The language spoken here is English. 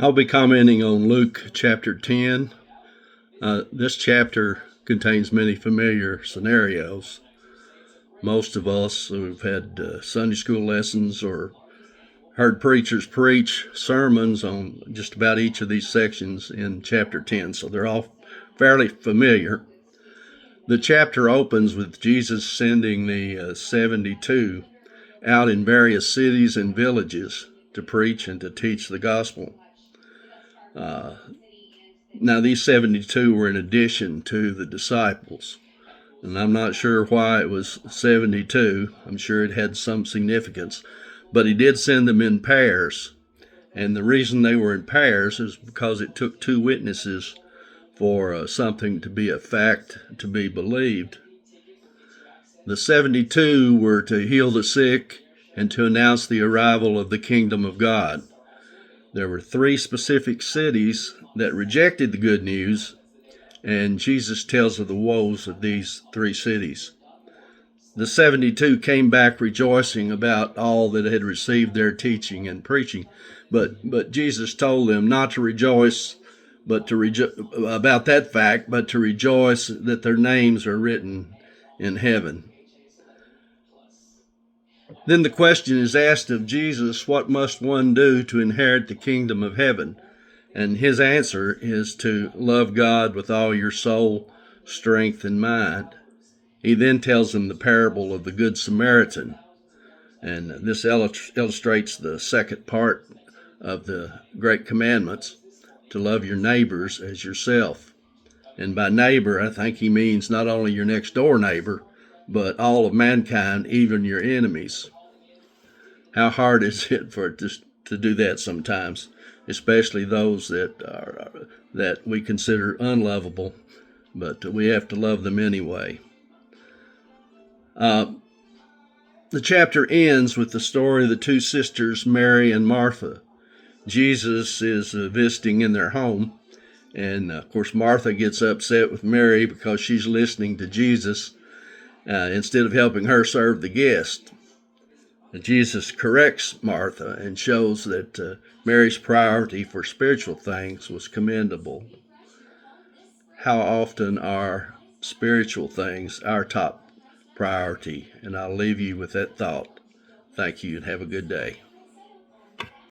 I'll be commenting on Luke chapter 10. This chapter contains many familiar scenarios. Most of us who've had Sunday school lessons or heard preachers preach sermons on just about each of these sections in chapter 10, so they're all fairly familiar. The chapter opens with Jesus sending the 72 out in various cities and villages to preach and to teach the gospel. Now, these 72 were in addition to the disciples, and I'm not sure why it was 72. I'm sure it had some significance, but he did send them in pairs, and the reason they were in pairs is because it took two witnesses for something to be a fact to be believed. The 72 were to heal the sick and to announce the arrival of the kingdom of God. There were three specific cities that rejected the good news, and Jesus tells of the woes of these three cities. The 72 came back rejoicing about all that had received their teaching and preaching, but Jesus told them not to rejoice about that fact, but to rejoice that their names are written in heaven. Then the question is asked of Jesus, what must one do to inherit the kingdom of heaven? And his answer is to love God with all your soul, strength, and mind. He then tells them the parable of the Good Samaritan. And this illustrates the second part of the Great Commandments, to love your neighbors as yourself. And by neighbor, I think he means not only your next door neighbor, but all of mankind, even your enemies. How hard is it to do that sometimes, especially those that we consider unlovable, but we have to love them anyway. The chapter ends with the story of the two sisters, Mary and Martha. Jesus is visiting in their home, and of course Martha gets upset with Mary because she's listening to Jesus instead of helping her serve the guest. Jesus corrects Martha and shows that Mary's priority for spiritual things was commendable. How often are spiritual things our top priority? And I'll leave you with that thought. Thank you and have a good day.